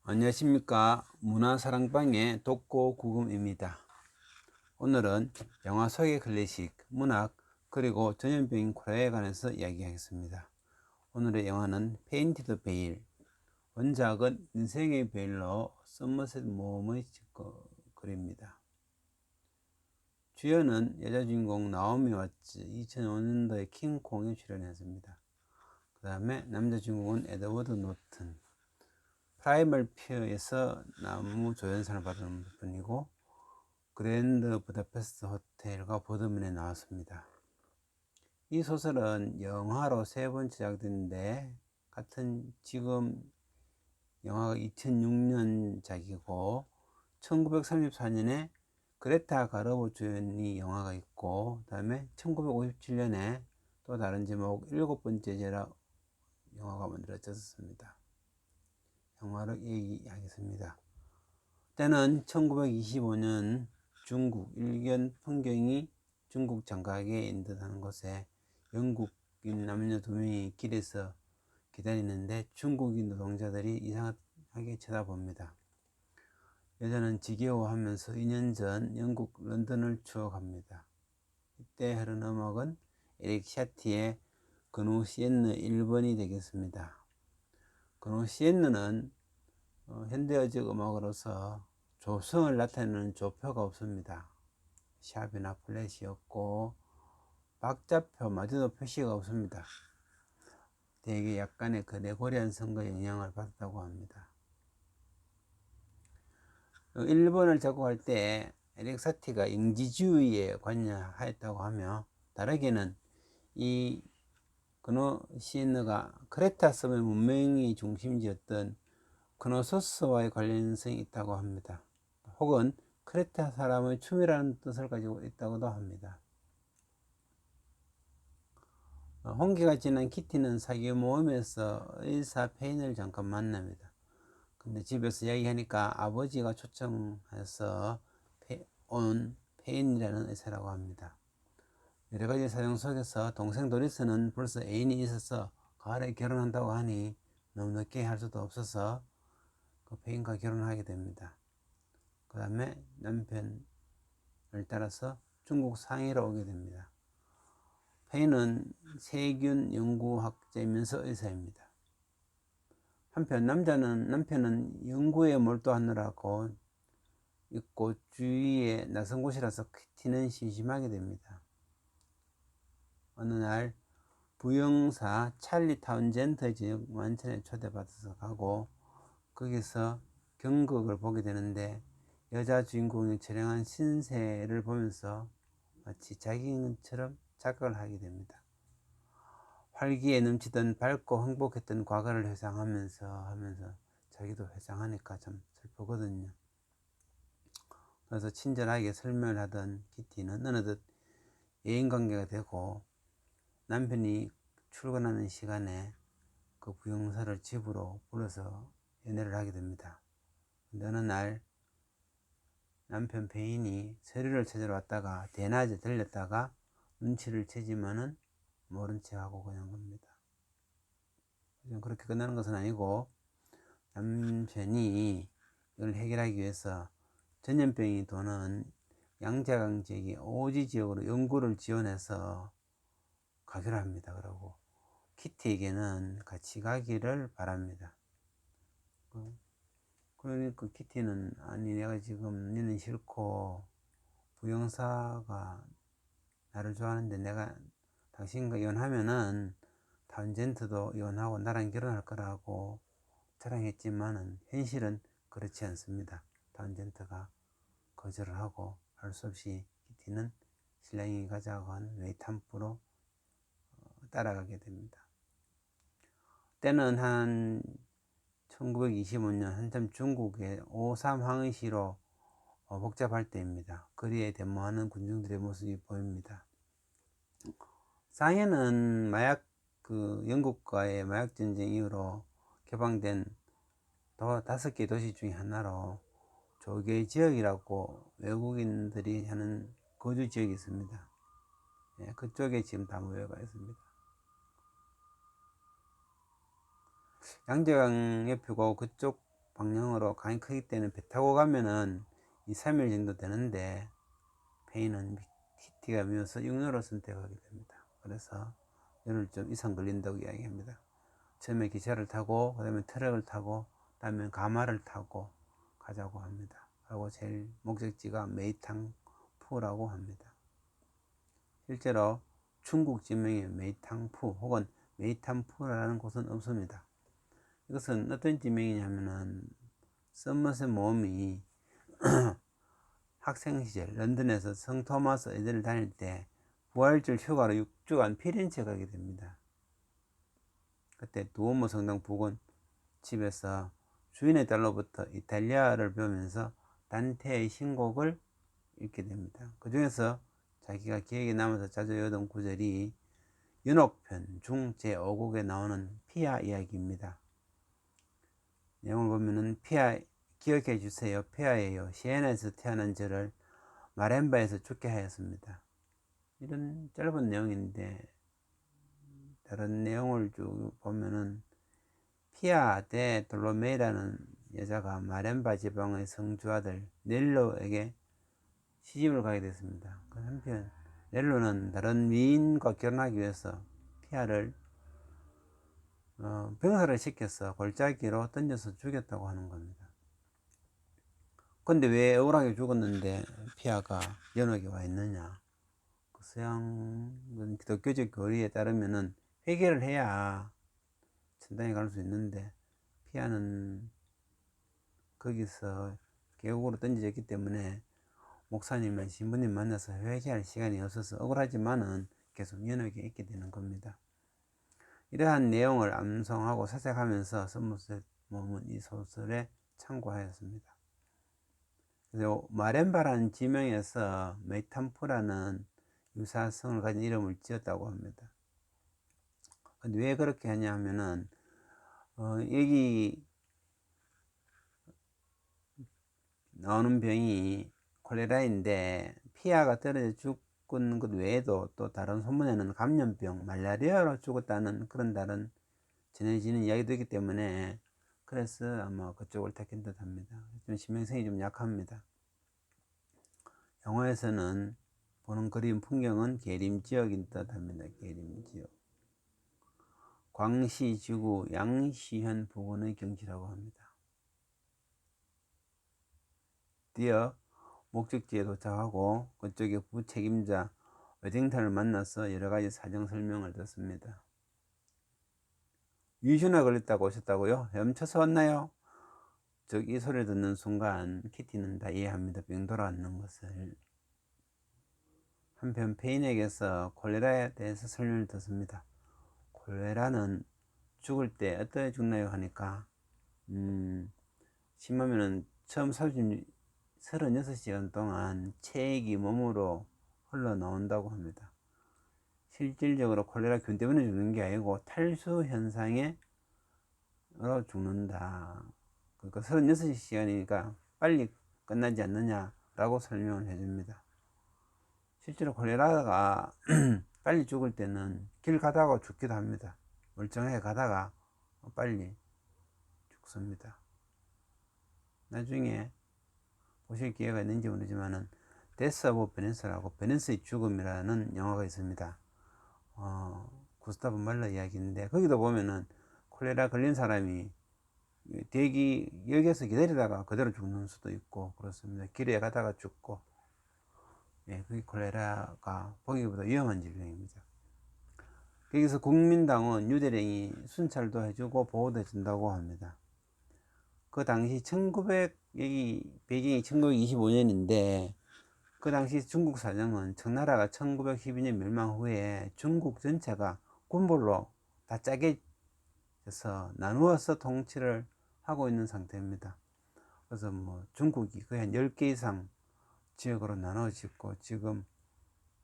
안녕하십니까. 문화사랑방의 독고구금입니다. 오늘은 영화 속의 클래식, 문학, 그리고 전염병인 코레아에 관해서 이야기하겠습니다. 오늘의 영화는 페인티드 베일, 원작은 인생의 베일로 서머셋 모험의 글입니다. 주연은 여자 주인공 나오미 와츠, 2005년도에 킹콩에 출연했습니다. 그 다음에 남자 주인공은 에드워드 노튼, 프라이멀 피어에서 나무 조연상을 받은 분이고 그랜드 부다페스트 호텔과 보드문에 나왔습니다. 이 소설은 영화로 3번 제작됐는데 지금 영화가 2006년작이고 1934년에 그레타 가르보 주연이 영화가 있고 그 다음에 1957년에 또 다른 제목 7번째 제라 영화가 만들어졌습니다. 영화를 얘기하겠습니다. 때는 1925년 중국 일견 풍경이 중국 장각에 인도하는 곳에 영국인 남녀 2명이 길에서 기다리는데 중국인 노동자들이 이상하게 쳐다봅니다. 여자는 지겨워하면서 2년 전 영국 런던을 추억합니다. 이때 흐른 음악은 에릭 샤티의 그노 시엔느 1번이 되겠습니다. 그노 시엔느는 현대어적 음악으로서 조성을 나타내는 조표가 없습니다. 샵이나 플랫이 없고 박자표마저도 표시가 없습니다. 대개 약간의 그레고리안 성거의 영향을 받았다고 합니다. 1번을 작곡할 때 에릭 사티가 영지주의에 관여하였다고 하며 다르게는 이 그노 시엔느가 크레타 섬의 문명이 중심지였던 크노소스와의 관련성이 있다고 합니다. 혹은 크레타 사람의 춤이라는 뜻을 가지고 있다고도 합니다. 홍기가 지난 키티는 사기 모임에서 의사 페인을 잠깐 만납니다. 근데 집에서 이야기하니까 아버지가 초청해서 온 페인이라는 의사라고 합니다. 여러 가지 사정 속에서 동생 도리스는 벌써 애인이 있어서 가을에 결혼한다고 하니 너무 늦게 할 수도 없어서 그 페인과 결혼하게 됩니다. 그 다음에 남편을 따라서 중국 상해로 오게 됩니다. 페인은 세균 연구학자이면서 의사입니다. 한편 남편은 연구에 몰두하느라고 있고 주위에 낯선 곳이라서 키티는 심심하게 됩니다. 어느 날 부영사 찰리 타운젠트의 저녁 만찬에 초대받아서 가고 거기서 경극을 보게 되는데 여자 주인공이 촬영한 신세를 보면서 마치 자기처럼 착각을 하게 됩니다. 활기에 넘치던 밝고 행복했던 과거를 회상하면서 자기도 회상하니까 참 슬프거든요. 그래서 친절하게 설명을 하던 키티는 어느덧 애인관계가 되고 남편이 출근하는 시간에 그 부영사를 집으로 불러서 연애를 하게 됩니다. 근데 어느 날 남편 페인이 서류를 찾으러 왔다가 대낮에 들렸다가 눈치를 채지만은 모른 척하고 그냥 겁니다. 그렇게 끝나는 것은 아니고 남편이 이걸 해결하기 위해서 전염병이 도는 양자강 지역이 오지 지역으로 연구를 지원해서 가기로 합니다. 그러고 키티에게는 같이 가기를 바랍니다. 그러니까 키티는 아니 내가 지금 니는 싫고 부영사가 나를 좋아하는데 내가 당신과 이혼하면은 타운젠트도 이혼하고 나랑 결혼할 거라고 자랑했지만은 현실은 그렇지 않습니다. 타운젠트가 거절을 하고 할 수 없이 키티는 신랑이 가자고 한 웨이탐프로 따라가게 됩니다. 때는 한 1925년 한참 중국의 오삼황의시로 복잡할 때입니다. 거리에 데모하는 군중들의 모습이 보입니다. 상해는 영국과의 마약 전쟁 이후로 개방된 5개 도시 중에 하나로 조개 지역이라고 외국인들이 하는 거주 지역이 있습니다. 그쪽에 지금 다 모여가 있습니다. 양재강 옆이고 그쪽 방향으로 강이 크기 때문에 배 타고 가면은 2, 3일 정도 되는데 페이는 TT가 미워서 육로를 선택하게 됩니다. 그래서 열흘 좀 이상 걸린다고 이야기합니다. 처음에 기차를 타고 그 다음에 트럭을 타고 그 다음에 가마를 타고 가자고 합니다. 하고 제일 목적지가 메이탕푸라고 합니다. 실제로 중국 지명의 메이탕푸 혹은 메이탕푸라는 곳은 없습니다. 이것은 어떤 지명이냐면은 서머셋 모험이 학생 시절 런던에서 성 토마스 애들을 다닐 때 부활절 휴가로 6주간 피렌체 가게 됩니다. 그때 두오모 성당 부근 집에서 주인의 딸로부터 이탈리아를 배우면서 단테의 신곡을 읽게 됩니다. 그 중에서 자기가 기억에 남아서 자주 외우던 구절이 연옥편 중 제5곡에 나오는 피아 이야기입니다. 내용을 보면은 피아 기억해 주세요. 폐하예요. 시에나에서 태어난 저를 마렘바에서 죽게 하였습니다. 이런 짧은 내용인데 다른 내용을 쭉 보면은 피아 데 돌로메이라는 여자가 마렘바 지방의 성주 아들 넬로에게 시집을 가게 됐습니다. 한편 넬로는 다른 미인과 결혼하기 위해서 피아를 병사를 시켜서 골짜기로 던져서 죽였다고 하는 겁니다. 근데 왜 억울하게 죽었는데 피아가 연옥에 와 있느냐? 서양 기독교적 교리에 따르면은 회개를 해야 천당에 갈 수 있는데 피아는 거기서 계곡으로 던져졌기 때문에 목사님이나 신부님 만나서 회개할 시간이 없어서 억울하지만은 계속 연옥에 있게 되는 겁니다. 이러한 내용을 암송하고 사색하면서 서머셋 모험은 이 소설에 참고하였습니다. 그래서 마렘바라는 지명에서 메이탐프라는 유사성을 가진 이름을 지었다고 합니다. 근데 왜 그렇게 하냐 하면은 여기 나오는 병이 콜레라인데 피아가 떨어져 죽은 것 외에도 또 다른 소문에는 감염병, 말라리아로 죽었다는 그런 다른 전해지는 이야기도 있기 때문에 그래서 아마 그쪽을 택한 듯 합니다. 좀 신빙성이 좀 약합니다. 영화에서는 보는 그림 풍경은 계림 지역인 듯 합니다. 계림 지역. 광시 지구 양시현 부근의 경치라고 합니다. 드디어 목적지에 도착하고 그쪽에 부책임자 웨딩턴을 만나서 여러가지 사정 설명을 듣습니다. 위중에 걸렸다고 오셨다고요? 헤엄쳐서 왔나요? 이 소리를 듣는 순간 키티는 다 이해합니다. 병 돌아왔는 것을. 한편 페인에게서 콜레라에 대해서 설명을 듣습니다. 콜레라는 죽을 때 어떻게 죽나요? 하니까 심하면은 처음 36시간 동안 체액이 몸으로 흘러나온다고 합니다. 실질적으로 콜레라균 때문에 죽는 게 아니고 탈수 현상으로 죽는다. 그러니까 36시간이니까 빨리 끝나지 않느냐라고 설명을 해줍니다. 실제로 콜레라가 빨리 죽을 때는 길 가다가 죽기도 합니다. 멀쩡하게 가다가 빨리 죽습니다. 나중에 보실 기회가 있는지 모르지만은 데스 오브 베네스라고 베네스의 죽음이라는 영화가 있습니다. 구스타브 말러 이야기인데 거기도 보면은 콜레라 걸린 사람이 대기역에서 기다리다가 그대로 죽는 수도 있고 그렇습니다. 길에 가다가 죽고, 그게 콜레라가 보기보다 위험한 질병입니다. 여기서 국민당은 유대령이 순찰도 해주고 보호도 해준다고 합니다. 그 당시 여기 배경이 1925년인데 그 당시 중국 사정은 청나라가 1912년 멸망 후에 중국 전체가 군벌로 다 짜개져서 나누어서 통치를 하고 있는 상태입니다. 그래서 중국이 거의 한 10개 이상 지역으로 나눠지고 지금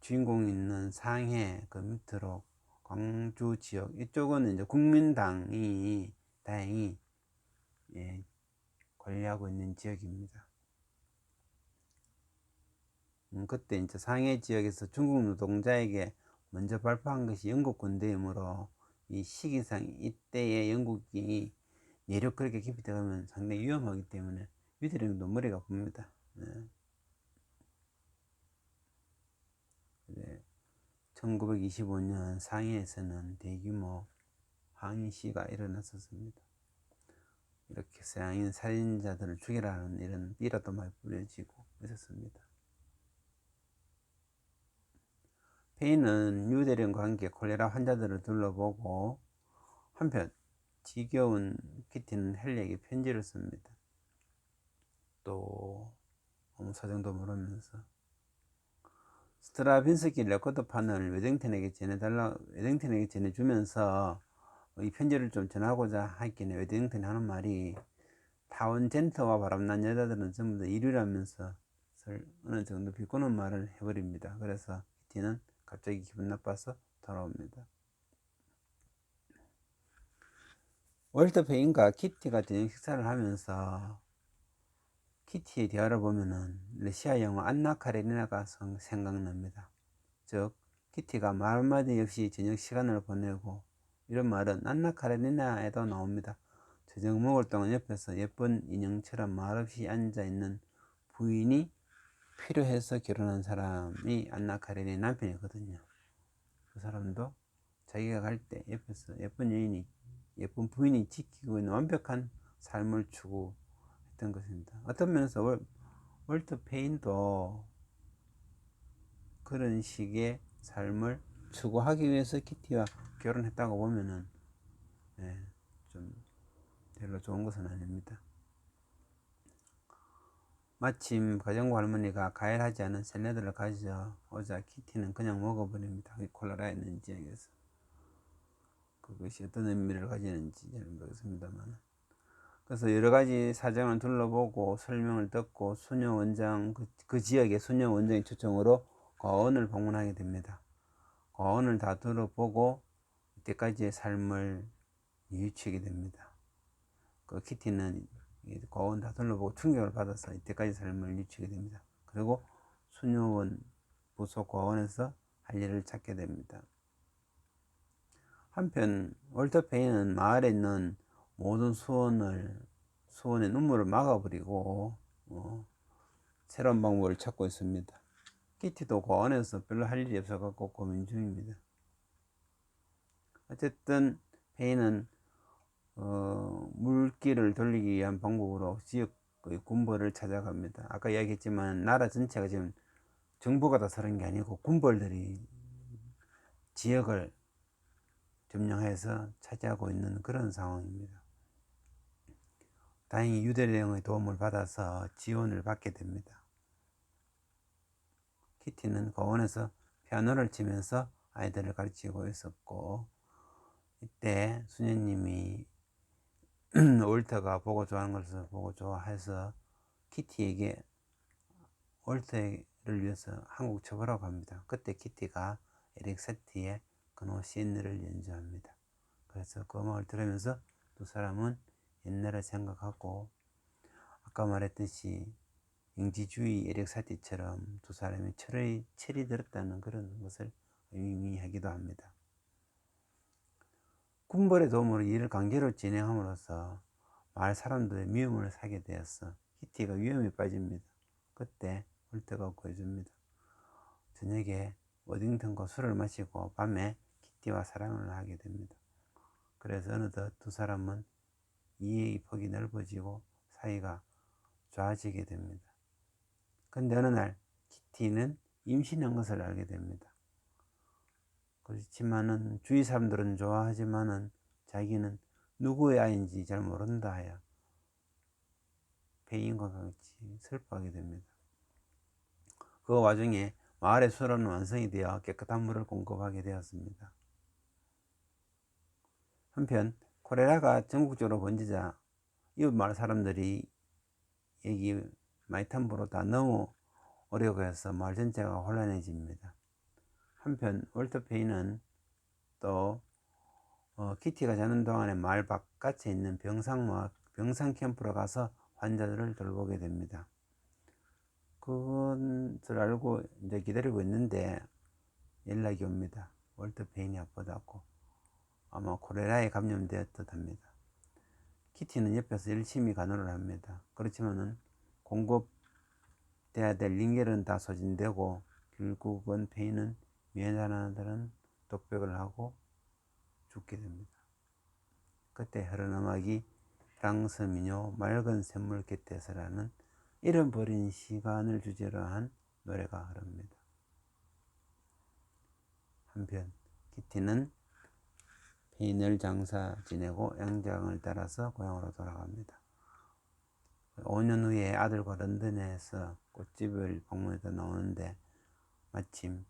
주인공 있는 상해 그 밑으로 광주 지역 이쪽은 이제 국민당이 다행히 관리하고 있는 지역입니다. 그때 이제 상해 지역에서 중국 노동자에게 먼저 발표한 것이 영국 군대이므로 이 시기상 이때의 영국이 예력 그렇게 깊이 들어가면 상당히 위험하기 때문에 위대령도 머리가 아픕니다. 네. 1925년 상해에서는 대규모 항의 시위가 일어났었습니다. 이렇게 서양인 살인자들을 죽이라는 이런 삐라도 많이 뿌려지고 있었습니다. 페인은 뉴대령과 함께 콜레라 환자들을 둘러보고 한편 지겨운 키티는 헨리에게 편지를 씁니다. 또 아무 사정도 모르면서 스트라빈스키 레코드판을 웨딩턴에게 전해주면서 이 편지를 좀 전하고자 했기에 웨딩턴이 하는 말이 타운젠트와 바람난 여자들은 전부 다 이류라면서 어느 정도 비꼬는 말을 해버립니다. 그래서 키티는 갑자기 기분 나빠서 돌아옵니다. 월터 페인과 키티가 저녁 식사를 하면서 키티의 대화를 보면은 러시아 영화 안나 카레니나가 생각납니다. 즉 키티가 말 한마디 없이 저녁 시간을 보내고 이런 말은 안나 카레니나에도 나옵니다. 저녁 먹을 동안 옆에서 예쁜 인형처럼 말없이 앉아있는 부인이 필요해서 결혼한 사람이 안나 카레니나 남편이거든요. 그 사람도 자기가 갈 때 옆에서 예쁜 부인이 지키고 있는 완벽한 삶을 추구했던 것입니다. 어떤 면에서 월터 페인도 그런 식의 삶을 추구하기 위해서 키티와 결혼했다고 보면은 좀 별로 좋은 것은 아닙니다. 마침 가정부 할머니가 가열하지 않은 샐러드를 가져오자 키티는 그냥 먹어버립니다. 콜라라에 있는 지역에서. 그것이 어떤 의미를 가지는지 잘 모르겠습니다만. 그래서 여러 가지 사정을 둘러보고 설명을 듣고 수녀 원장, 그 지역의 수녀 원장의 초청으로 고아원을 방문하게 됩니다. 고아원을 다 둘러보고 이때까지의 삶을 뉘우치게 됩니다. 그 키티는 고아원 다 둘러보고 충격을 받아서 이때까지 삶을 뉘우치게 됩니다. 그리고 수녀원 부속 고아원에서 할 일을 찾게 됩니다. 한편 월터 페인은 마을에 있는 모든 수원의 눈물을 막아버리고 새로운 방법을 찾고 있습니다. 키티도 고아원에서 별로 할 일이 없어갖고 고민 중입니다. 어쨌든 페인은 물길을 돌리기 위한 방법으로 지역의 군벌을 찾아갑니다. 아까 이야기했지만 나라 전체가 지금 정부가 다 서는 게 아니고 군벌들이 지역을 점령해서 차지하고 있는 그런 상황입니다. 다행히 유대령의 도움을 받아서 지원을 받게 됩니다. 키티는 고원에서 피아노를 치면서 아이들을 가르치고 있었고 이때 수녀님이 월터가 보고 좋아하는 것을 보고 좋아해서 키티에게 월터를 위해서 한국 쳐보라고 합니다. 그때 키티가 에릭 사티의 그노 시인을 연주합니다. 그래서 그 음악을 들으면서 두 사람은 옛날을 생각하고 아까 말했듯이 영지주의 에릭 사티처럼 두 사람이 철이 들었다는 그런 것을 의미하기도 합니다. 군벌의 도움으로 일을 강제로 진행함으로써 마을 사람들의 미움을 사게 되었어 키티가 위험에 빠집니다. 그때 월터가 구해줍니다. 저녁에 워딩턴과 술을 마시고 밤에 키티와 사랑을 하게 됩니다. 그래서 어느덧 두 사람은 이해의 폭이 넓어지고 사이가 좋아지게 됩니다. 근데 어느 날 키티는 임신한 것을 알게 됩니다. 그렇지만은 주위 사람들은 좋아하지만은 자기는 누구의 아이인지 잘 모른다 하여 페인과 같이 슬퍼하게 됩니다. 그 와중에 마을의 수로는 완성이 되어 깨끗한 물을 공급하게 되었습니다. 한편 콜레라가 전국적으로 번지자 이웃 마을 사람들이 여기 마이탄부로 다 넘어오려고 해서 마을 전체가 혼란해집니다. 한편 월터 페인은 또 키티가 자는 동안에 마을 바깥에 있는 병상 캠프로 가서 환자들을 돌보게 됩니다. 그것을 알고 이제 기다리고 있는데 연락이 옵니다. 월터 페인이 아프다고 아마 콜레라에 감염되었듯 합니다. 키티는 옆에서 열심히 간호를 합니다. 그렇지만은 공급돼야 될 링겔은 다 소진되고 결국은 페인은 미안하들은 독백을 하고 죽게 됩니다. 그때 흐르는 음악이 프랑스 민요 맑은 샘물 곁에서라는 잃어버린 시간을 주제로 한 노래가 흐릅니다. 한편 키티는 페인을 장사 지내고 양장을 따라서 고향으로 돌아갑니다. 5년 후에 아들과 런던에서 꽃집을 방문해서 나오는데 마침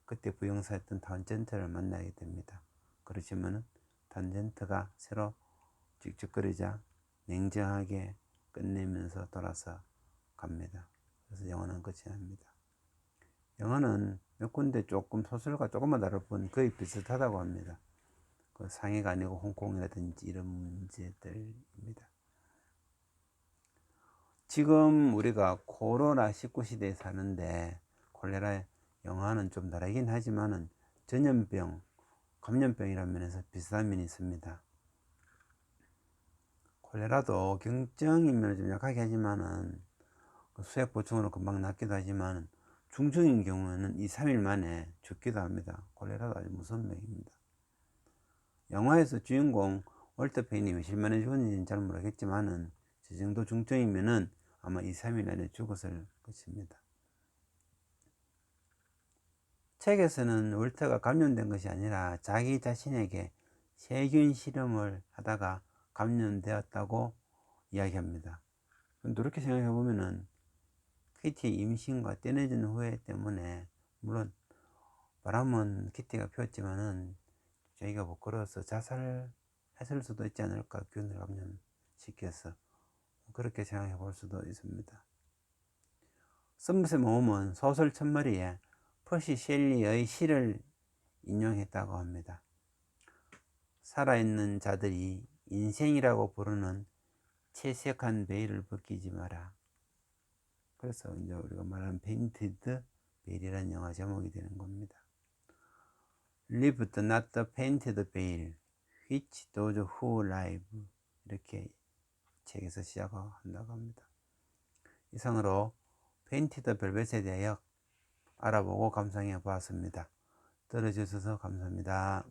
그때 부영사였던 턴젠트를 만나게 됩니다. 그렇지만 턴젠트가 새로 찍찍거리자 냉정하게 끝내면서 돌아서 갑니다. 그래서 영화는 끝이 납니다. 영화는 몇 군데 조금 소설과 조금만 다를 뿐 거의 비슷하다고 합니다. 그 상해가 아니고 홍콩이라든지 이런 문제들입니다. 지금 우리가 코로나19 시대에 사는데 콜레라 영화는 좀 다르긴 하지만은 전염병, 감염병이라는 면에서 비슷한 면이 있습니다. 콜레라도 경증인 면을 좀 약하게 하지만은 수액 보충으로 금방 낫기도 하지만 중증인 경우에는 2, 3일 만에 죽기도 합니다. 콜레라도 아주 무서운 병입니다. 영화에서 주인공 월터 페인이 며칠 만에 죽었는지는 잘 모르겠지만은 저 정도 중증이면은 아마 2, 3일 안에 죽었을 것입니다. 책에서는 월터가 감염된 것이 아니라 자기 자신에게 세균 실험을 하다가 감염되었다고 이야기합니다. 그렇게 생각해 보면은 키티의 임신과 떼내진 후회 때문에 물론 바람은 키티가 피웠지만은 자기가 부끄러워서 자살했을 수도 있지 않을까, 균을 감염시켜서. 그렇게 생각해 볼 수도 있습니다. 썸셋 모험은 소설 첫머리에 퍼시 셸리의 시를 인용했다고 합니다. 살아있는 자들이 인생이라고 부르는 채색한 베일을 벗기지 마라. 그래서 이제 우리가 말하는 페인티드 베일이라는 영화 제목이 되는 겁니다. Live not the painted veil, which those who live. 이렇게 책에서 시작한다고 합니다. 이상으로 페인티드 벨벳에 대하여 알아보고 감상해 보았습니다. 들어주셔서 감사합니다.